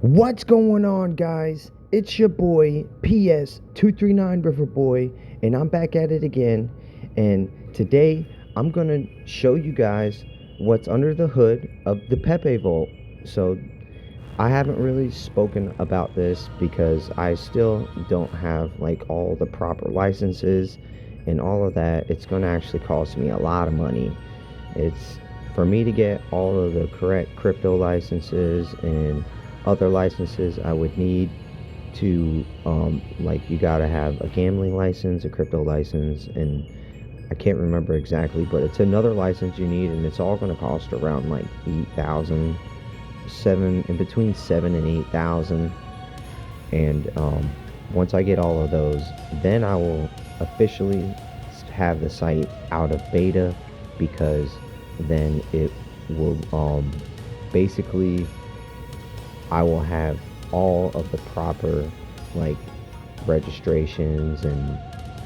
What's going on, guys? It's your boy PS239 Riverboy, and I'm back at it again. And today I'm gonna show you guys what's under the hood of the pepevault. So I haven't really spoken about this because I still don't have like all the proper licenses and all of that. It's gonna actually cost me a lot of money. It's for me to get all of the correct crypto licenses and other licenses I would need to like you gotta have a gambling license, a crypto license, and I can't remember exactly, but it's another license you need, and it's all going to cost around like 8,000, in between 7 and 8,000. And once I get all of those, then I will officially have the site out of beta, because then it will basically I will have all of the proper like registrations and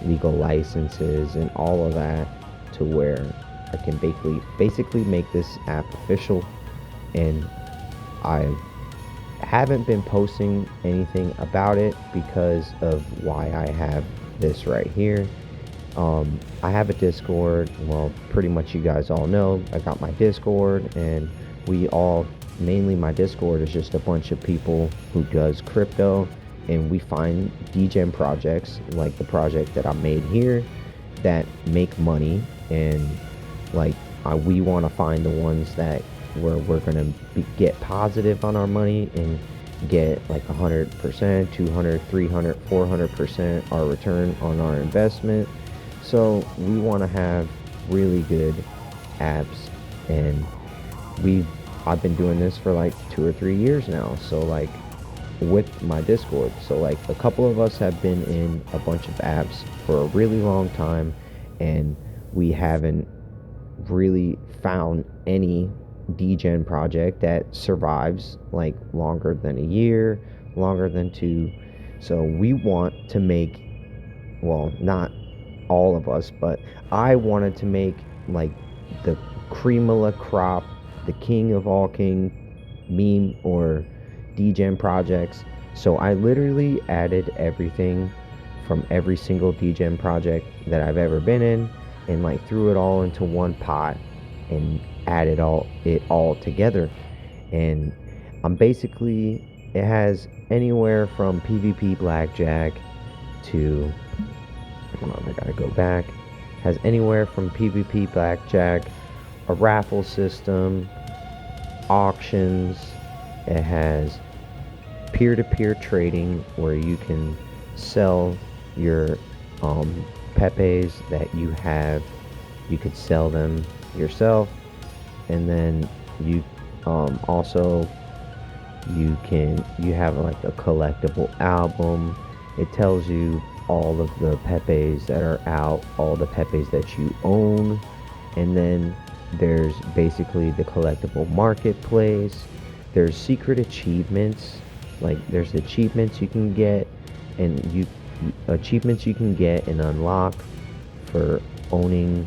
legal licenses and all of that, to where I can basically make this app official. And I haven't been posting anything about it because of why I have this right here. I have a Discord. Well, pretty much you guys all know I got my Discord, and mainly my Discord is just a bunch of people who does crypto, and we find degen projects like the project that I made here that make money, and like we want to find the ones that where we're gonna get positive on our money and get like 100%, 200, 300, 400% our return on our investment. So we want to have really good apps, and I've been doing this for like 2 or 3 years now. So like with my Discord, so like a couple of us have been in a bunch of apps for a really long time, and we haven't really found any degen project that survives like longer than a year, longer than 2. So we want to make, well, not all of us, but I wanted to make like the cream of la crop, the king of all king meme or degen projects. So I literally added everything from every single degen project that I've ever been in, and like threw it all into one pot and added it all together. And I'm basically, it has anywhere from PvP blackjack to, hold on, I gotta go back. Has anywhere from PvP blackjack, a raffle system, auctions. It has peer-to-peer trading where you can sell your pepes that you have. You could sell them yourself, and then you also you have like a collectible album. It tells you all of the pepes that are out, all the pepes that you own. And then there's basically the collectible marketplace. There's secret achievements, like there's achievements you can get, and achievements you can get and unlock for owning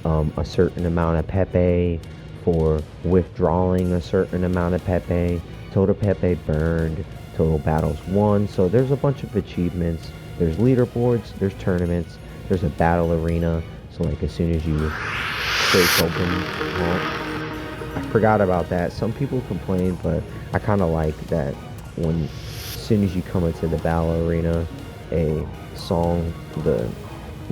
a certain amount of pepe, for withdrawing a certain amount of pepe, total pepe burned, total battles won. So there's a bunch of achievements. There's leaderboards, there's tournaments, there's a battle arena. So like as soon as you break open, I forgot about that. Some people complain, but I kind of like that when as soon as you come into the battle arena, a song, the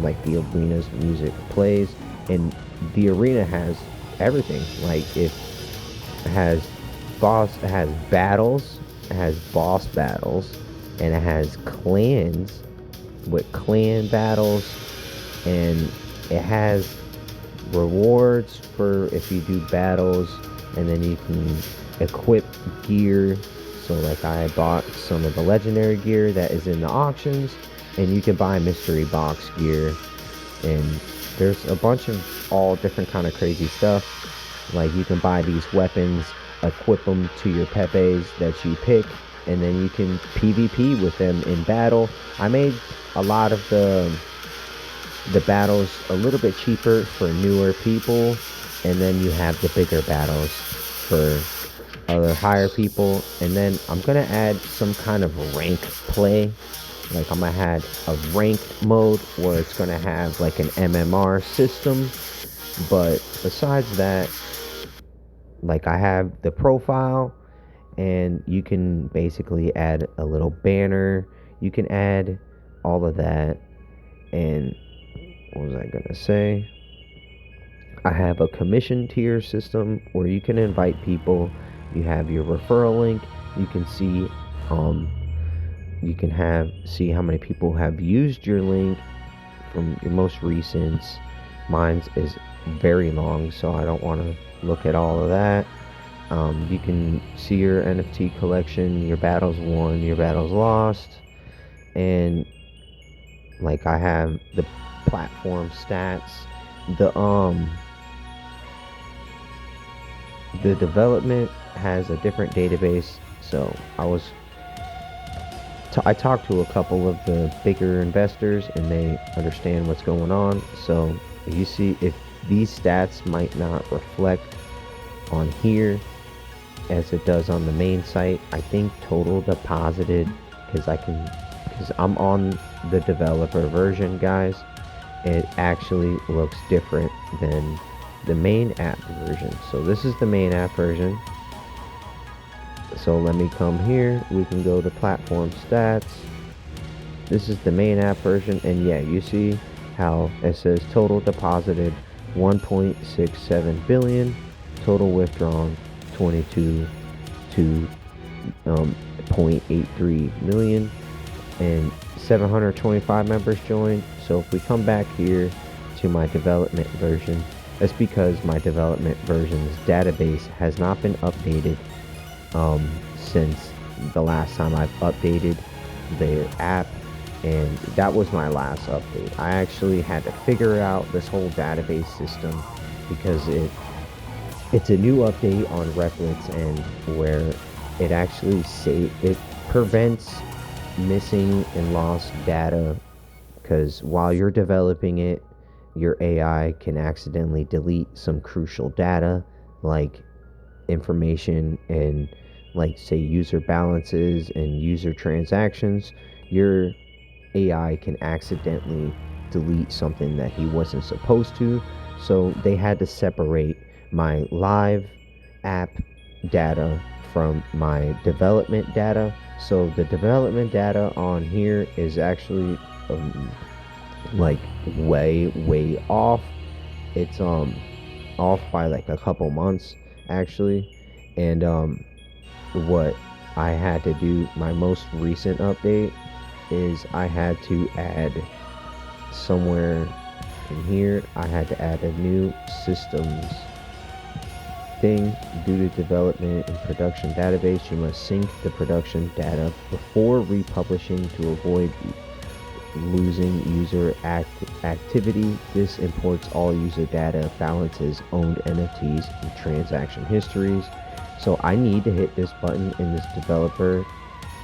arena's music plays, and the arena has everything. Like it has battles, it has boss battles, and it has clans with clan battles, and it has rewards for if you do battles, and then you can equip gear. So like I bought some of the legendary gear that is in the auctions, and you can buy mystery box gear, and there's a bunch of all different kind of crazy stuff. Like you can buy these weapons, equip them to your pepes that you pick, and then you can PvP with them in battle. I made a lot of the battles a little bit cheaper for newer people, and then you have the bigger battles for other higher people, and then I'm gonna add some kind of rank play. Like I'm gonna add a ranked mode where it's gonna have like an MMR system. But besides that, like I have the profile, and you can basically add a little banner. You can add all of that. And what was I gonna say? I have a commission tier system where you can invite people. You have your referral link. You can see, um, you can have see how many people have used your link from your most recent. Mine's is very long, so I don't want to look at all of that. You can see your NFT collection, your battles won, your battles lost, and like I have the platform stats, the um the development has a different database. So I talked to a couple of the bigger investors, and they understand what's going on. So you see, if these stats might not reflect on here as it does on the main site, I think total deposited, because I'm on the developer version, guys, it actually looks different than the main app version. So this is the main app version. So let me come here. We can go to platform stats. This is the main app version, and yeah, you see how it says total deposited 1.67 billion, total withdrawn 22 to 0.83 million, and 725 members joined. So if we come back here to my development version, that's because my development version's database has not been updated since the last time I've updated the app, and that was my last update. I actually had to figure out this whole database system because it's a new update on Replets, and where it actually it prevents missing and lost data, because while you're developing it, your AI can accidentally delete some crucial data, like information and, like, say, user balances and user transactions. Your AI can accidentally delete something that he wasn't supposed to. So they had to separate my live app data from my development data. So the development data on here is actually like way off. It's off by like a couple months actually. And what I had to do, my most recent update, is I had to add somewhere in here, I had to add a new systems thing. Due to development and production database, you must sync the production data before republishing to avoid losing user activity. This imports all user data, balances, owned NFTs, and transaction histories. So I need to hit this button in this developer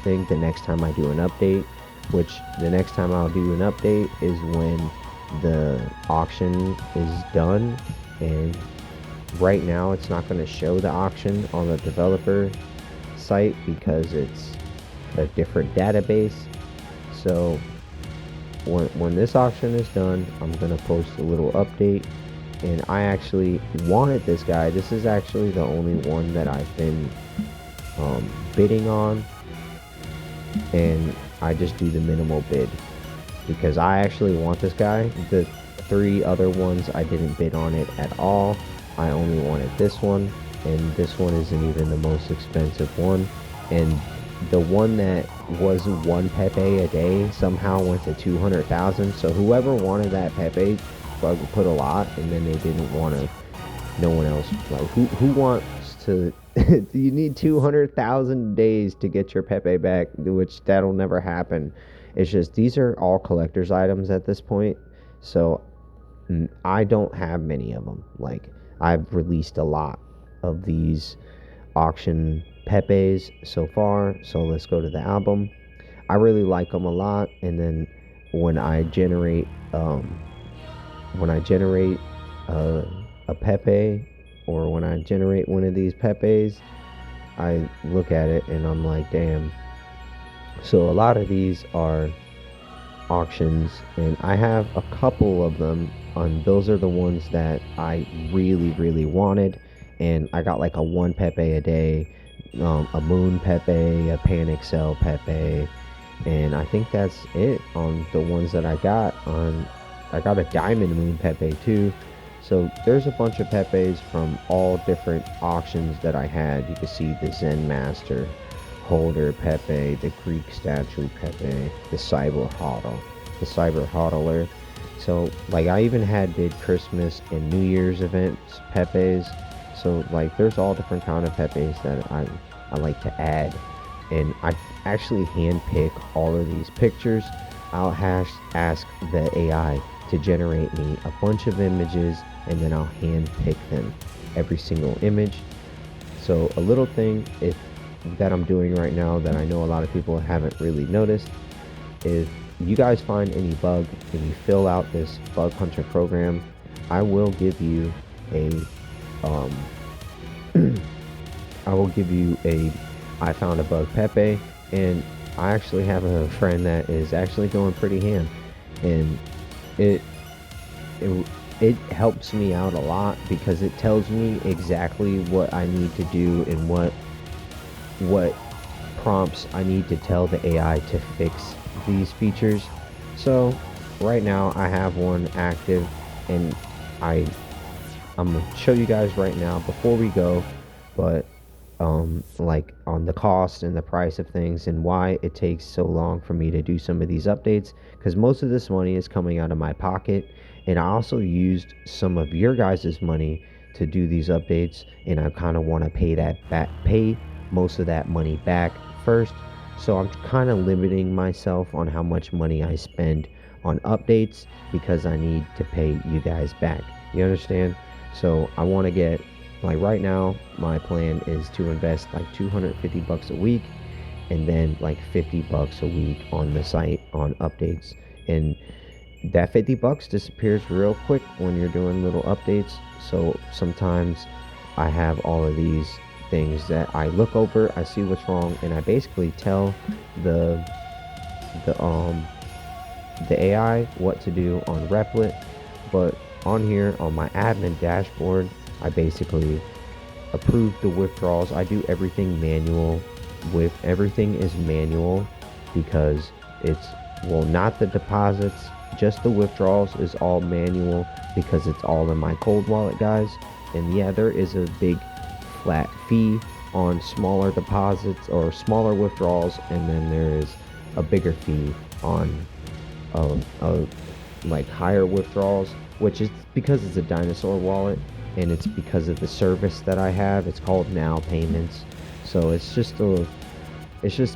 thing the next time I do an update, which the next time I'll do an update is when the auction is done. And right now it's not going to show the auction on the developer site because it's a different database. So when this auction is done, I'm going to post a little update. And I actually wanted this guy. This is actually the only one that I've been bidding on, and I just do the minimal bid because I actually want this guy. The 3 other ones I didn't bid on it at all. I only wanted this one, and this one isn't even the most expensive one. And the one that was 1 Pepe a day somehow went to 200,000. So whoever wanted that Pepe put a lot, and then they didn't want to. No one else, like, who wants to? You need 200,000 days to get your Pepe back, which that'll never happen. It's just these are all collector's items at this point, so I don't have many of them. Like, I've released a lot of these auction Pepes so far, so let's go to the album. I really like them a lot, and then when I generate a Pepe, or when I generate one of these Pepes, I look at it and I'm like, damn. So a lot of these are auctions, and I have a couple of them. And those are the ones that I really, really wanted. And I got like a one Pepe a day, a moon Pepe, a pan excel Pepe, and I think that's it on the ones that I got. On I got a diamond moon Pepe too. So there's a bunch of Pepes from all different auctions that I had. You can see the Zen Master Holder Pepe, the Greek statue Pepe, the Cyber Hodler. So like I even had did Christmas and New Year's events Pepes. So like there's all different kind of Pepes that I like to add, and I actually hand pick all of these pictures. I'll ask the AI to generate me a bunch of images, and then I'll hand pick them, every single image. So a little thing if that I'm doing right now that I know a lot of people haven't really noticed is, you guys find any bug and you fill out this bug hunter program, I will give you a um, I will give you a I found a bug Pepe. And I actually have a friend that is actually going pretty ham, and it it, it helps me out a lot because it tells me exactly what I need to do and what prompts I need to tell the AI to fix these features. So right now I have one active, and I I'm gonna show you guys right now before we go, but like on the cost and the price of things and why it takes so long for me to do some of these updates, because most of this money is coming out of my pocket, and I also used some of your guys' money to do these updates, and I kind of want to pay most of that money back first. So I'm kind of limiting myself on how much money I spend on updates because I need to pay you guys back. You understand? So I want to get, like right now my plan is to invest like 250 bucks a week, and then like 50 bucks a week on the site on updates. And that 50 bucks disappears real quick when you're doing little updates. So sometimes I have all of these things that I look over, I see what's wrong, and I basically tell the the um the AI what to do on Replit. But on here on my admin dashboard, I basically approve the withdrawals. I do everything manual. With everything is manual because it's, well, not the deposits, just the withdrawals is all manual because it's all in my cold wallet, guys. And yeah, there is a big flat fee on smaller deposits or smaller withdrawals, and then there is a bigger fee on like higher withdrawals, which is because it's a dinosaur wallet, and it's because of the service that I have. It's called Now Payments. So it's just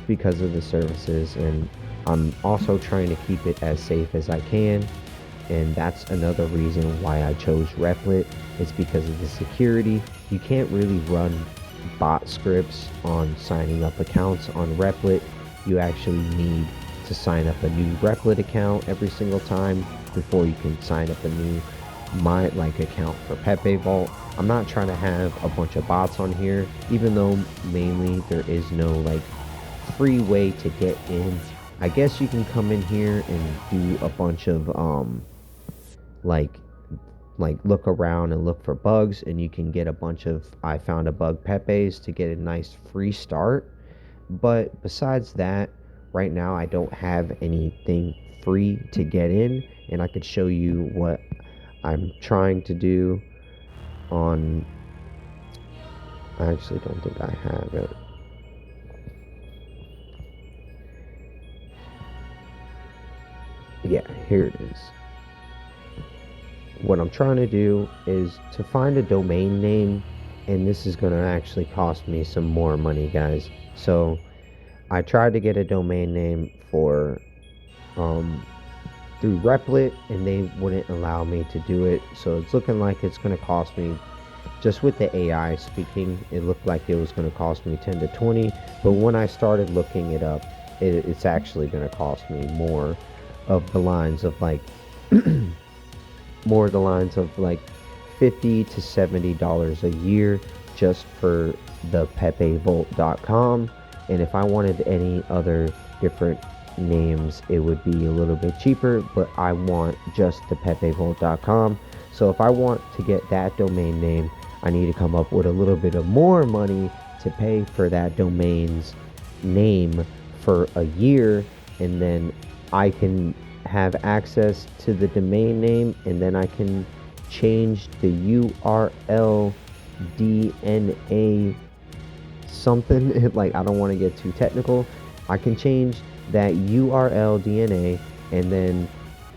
because of the services, and I'm also trying to keep it as safe as I can. And that's another reason why I chose Replit. It's because of the security. You can't really run bot scripts on signing up accounts on Replit. You actually need to sign up a new Replit account every single time before you can sign up a new account for pepevault. I'm not trying to have a bunch of bots on here, even though mainly there is no like free way to get in. I guess you can come in here and do a bunch of like look around and look for bugs, and you can get a bunch of I found a bug Pepes to get a nice free start. But besides that, right now I don't have anything free to get in, and I could show you what I'm trying to do on, I actually don't think I have it. Yeah, here it is. What I'm trying to do is to find a domain name, and this is going to actually cost me some more money, guys. So I tried to get a domain name for through Replit, and they wouldn't allow me to do it. So it's looking like it's going to cost me, just with the AI speaking, it looked like it was going to cost me 10 to 20. But when I started looking it up, it's actually going to cost me more of the lines of like more of the lines of like $50 to $70 a year just for the pepevault.com, and if I wanted any other different names, it would be a little bit cheaper, but I want just the pepevault.com. So if I want to get that domain name, I need to come up with a little bit of more money to pay for that domain's name for a year, and then I can have access to the domain name, and then I can change the URL DNA something. Like, I don't want to get too technical. I can change that URL DNA, and then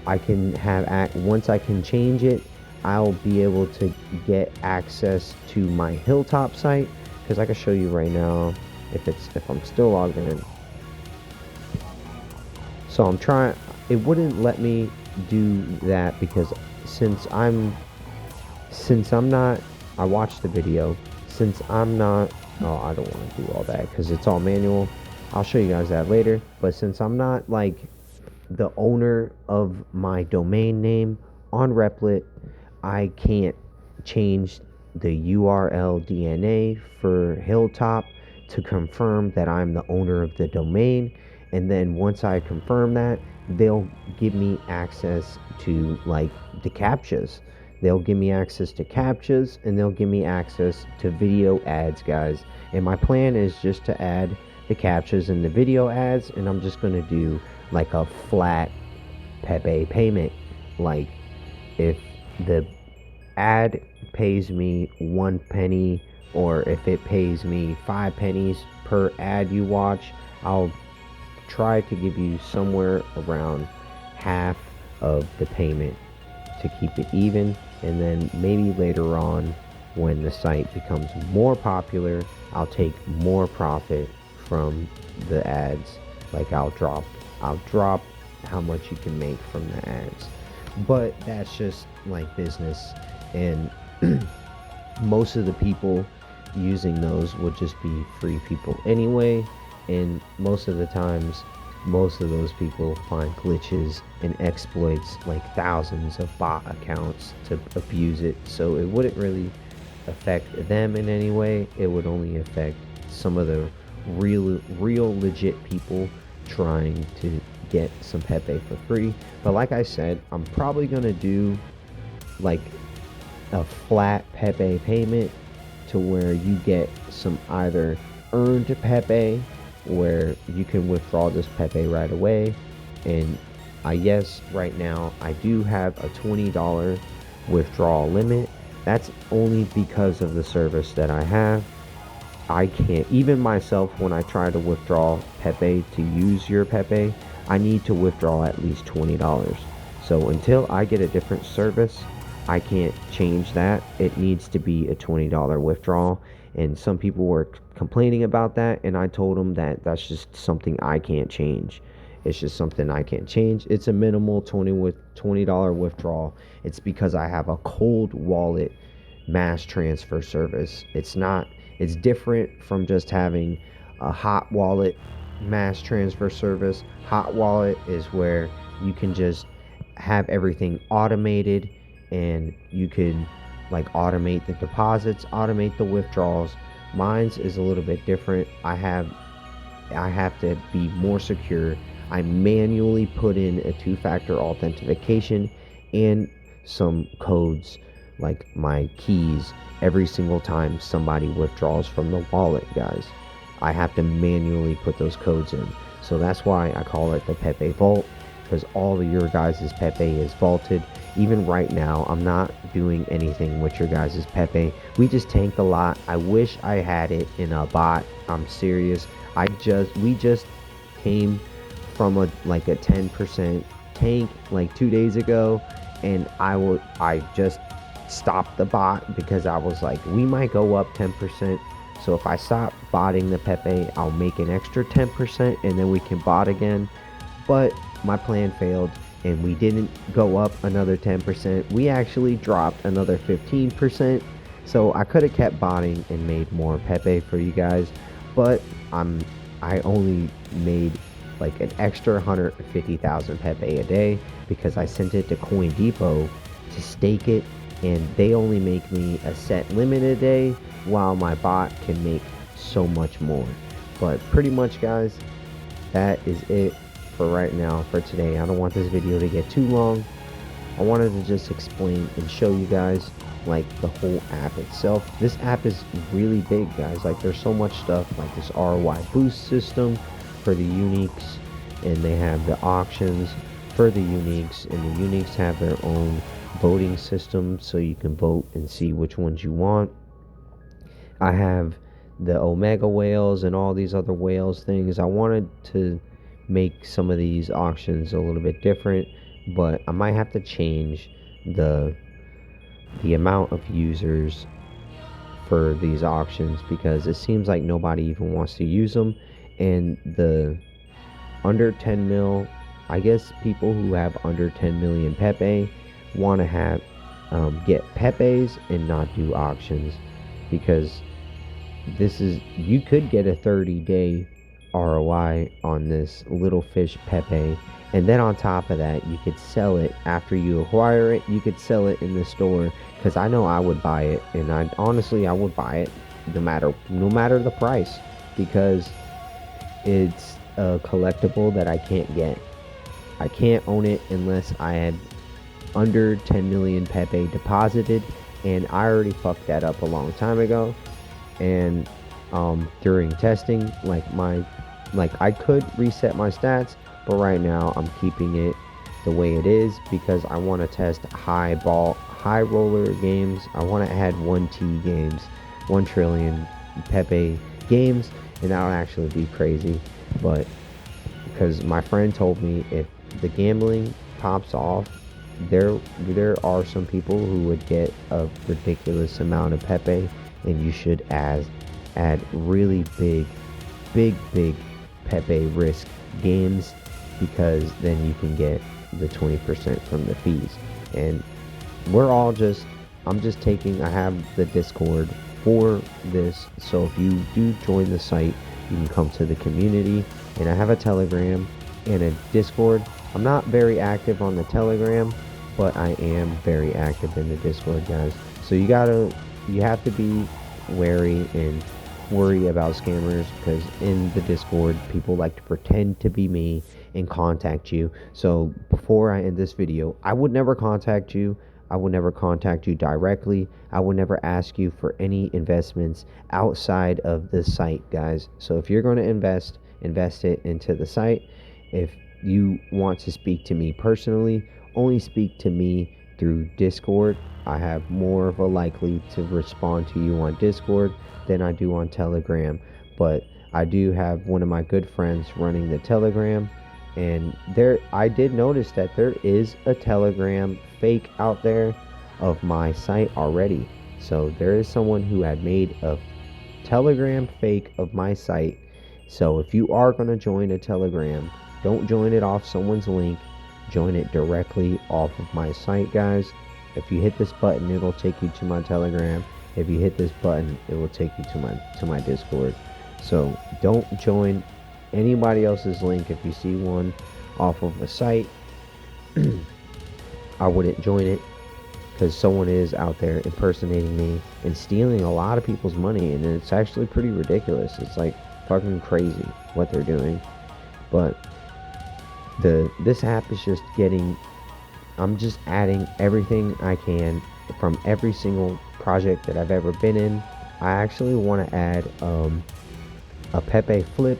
I can have once I can change it, I'll be able to get access to my Hilltop site, because I can show you right now if I'm still logged in. So I'm trying, it wouldn't let me do that because since I'm not, I watched the video, since I'm not, oh, I don't want to do all that because it's all manual. I'll show you guys that later. But since I'm not like the owner of my domain name on Replit, I can't change the URL DNA for Hilltop to confirm that I'm the owner of the domain. And then once I confirm that, they'll give me access to like the CAPTCHAs. They'll give me access to CAPTCHAs, and they'll give me access to video ads, guys. And my plan is just to add the CAPTCHAs and the video ads, and I'm just going to do like a flat Pepe payment. Like, if the ad pays me 1 penny, or if it pays me 5 pennies per ad you watch, I'll try to give you somewhere around half of the payment to keep it even. And then maybe later on, when the site becomes more popular, I'll take more profit from the ads. Like, I'll drop how much you can make from the ads. But that's just like business, and most of the people using those would just be free people anyway, and most of the times, most of those people find glitches and exploits, like thousands of bot accounts, to abuse it. So it wouldn't really affect them in any way. It would only affect some of the real legit people trying to get some Pepe for free. But like I said, I'm probably gonna do like a flat Pepe payment to where you get some either earned Pepe, where you can withdraw this Pepe right away. And yes, right now I do have a $20 withdrawal limit. That's only because of the service that I have. I can't, even myself, when I try to withdraw Pepe to use your Pepe, I need to withdraw at least $20. So until I get a different service, I can't change that. It needs to be a $20 withdrawal. And some people were complaining about that, and I told them that that's just something I can't change. It's just something I can't change. It's a minimal $20 withdrawal. It's because I have a cold wallet mass transfer service. It's different from just having a hot wallet mass transfer service. Hot wallet is where you can just have everything automated, and you can like automate the deposits, automate the withdrawals. Mine's is a little bit different. I have to be more secure. I manually put in a 2-factor authentication and some codes, like my keys, every single time somebody withdraws from the wallet, guys. I have to manually put those codes in. So that's why I call it the Pepe Vault, because all of your guys' Pepe is vaulted. Even right now, I'm not doing anything with your guys' Pepe. We just tanked a lot. I wish I had it in a bot. I'm serious. We just came from a 10% tank like 2 days ago, and I just stopped the bot because I was like, we might go up 10%. So if I stop botting the Pepe, I'll make an extra 10%, and then we can bot again. But my plan failed, and we didn't go up another 10%. We actually dropped another 15%. So I could have kept botting and made more Pepe for you guys, but I only made like an extra 150,000 Pepe a day because I sent it to Coin Depot to stake it, and they only make me a set limit a day, while my bot can make so much more. But pretty much, guys, that is it for right now, for today. I don't want this video to get too long. I wanted to just explain and show you guys like the whole app itself. This app is really big, guys. Like, there's so much stuff, like this ROI boost system for the uniques, and they have the auctions for the uniques, and the uniques have their own voting system, so you can vote and see which ones you want. I have the omega whales and all these other whales things. I wanted to make some of these auctions a little bit different, but I might have to change the amount of users for these auctions, because it seems like nobody even wants to use them. And the under 10 mil, I guess people who have under 10 million pepe want to have get pepes and not do auctions, because this is, you could get a 30-day ROI on this little fish pepe, and then on top of that, you could sell it after you acquire it. You could sell it in the store, because I know I would buy it, and I would buy it no matter the price, because it's a collectible that I can't get. I can't own it unless I had under 10 million pepe deposited, and I already fucked that up a long time ago. And during testing, like I could reset my stats, but right now I'm keeping it the way it is, because I want to test high roller games. I want to add 1T games, 1 trillion pepe games, and that would actually be crazy. But because my friend told me, if the gambling pops off, there are some people who would get a ridiculous amount of pepe, and you should add really big pepe risk games, because then you can get the 20% from the fees. And I have the Discord for this, so if you do join the site, you can come to the community, and I have a Telegram and a Discord. I'm not very active on the Telegram, but I am very active in the Discord, guys. So you have to be wary and worry about scammers, because in the Discord, people like to pretend to be me and contact you. So before I end this video, I would never contact you. I would never contact you directly. I would never ask you for any investments outside of the site, guys. So if you're going to invest it into the site. If you want to speak to me personally, only speak to me through Discord. I have more of a likely to respond to you on Discord than I do on Telegram. But I do have one of my good friends running the Telegram, and I did notice that there is a Telegram fake out there of my site already. So there is someone who had made a Telegram fake of my site. So if you are going to join a Telegram, don't join it off someone's link. Join it directly off of my site, guys. If you hit this button, it'll take you to my Telegram. If you hit this button, it will take you to my Discord. So don't join anybody else's link. If you see one off of a site, I wouldn't join it, because someone is out there impersonating me and stealing a lot of people's money, and it's actually pretty ridiculous. It's like fucking crazy what they're doing. But this app is just I'm just adding everything I can from every single project that I've ever been in. I actually want to add a Pepe flip,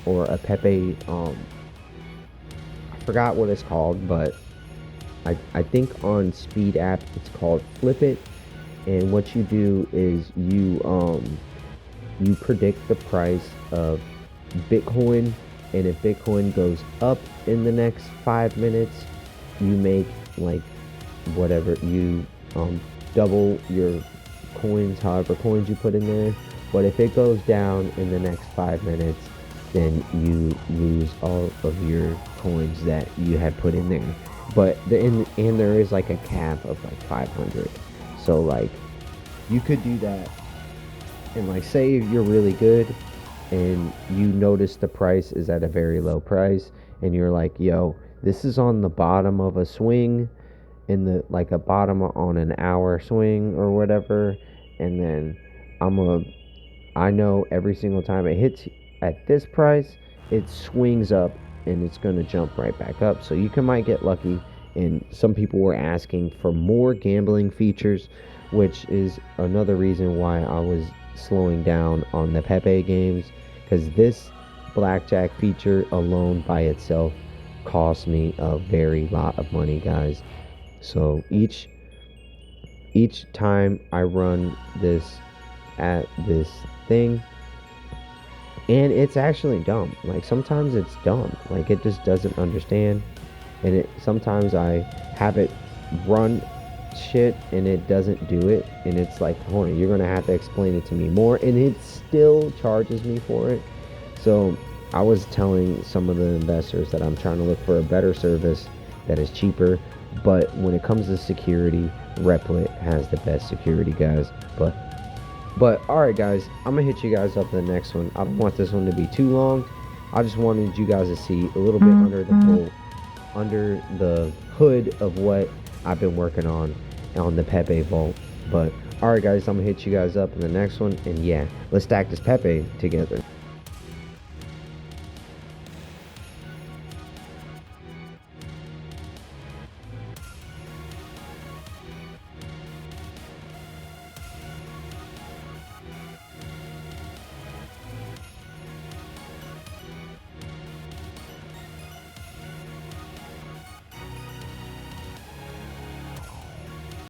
or a Pepe I forgot what it's called, but I think on Speed app it's called Flip It. And what you do is you predict the price of Bitcoin, and if Bitcoin goes up in the next 5 minutes, you make like whatever, you double your coins, however coins you put in there. But if it goes down in the next 5 minutes, then you lose all of your coins that you had put in there. But and there is like a cap of like 500. So like you could do that, and like say if you're really good and you notice the price is at a very low price, and you're like, yo, this is on the bottom of a swing, in the like a bottom on an hour swing or whatever, and then I'm a I know every single time it hits at this price, it swings up and it's going to jump right back up. So you can might get lucky. And some people were asking for more gambling features, which is another reason why I was slowing down on the Pepe games, because this blackjack feature alone by itself cost me a very lot of money, guys. So each time I run this at this thing, and it's actually dumb. Like sometimes it's dumb. Like it just doesn't understand, and it sometimes I have it run shit and it doesn't do it, and it's like, hold on, you're gonna have to explain it to me more, and it still charges me for it. So I was telling some of the investors that I'm trying to look for a better service that is cheaper, but when it comes to security, Replit has the best security, guys. But alright, guys, I'm gonna hit you guys up in the next one. I don't want this one to be too long. I just wanted you guys to see a little bit under the hood of what I've been working on the Pepe Vault. But alright, guys, I'm gonna hit you guys up in the next one, and yeah, let's stack this Pepe together.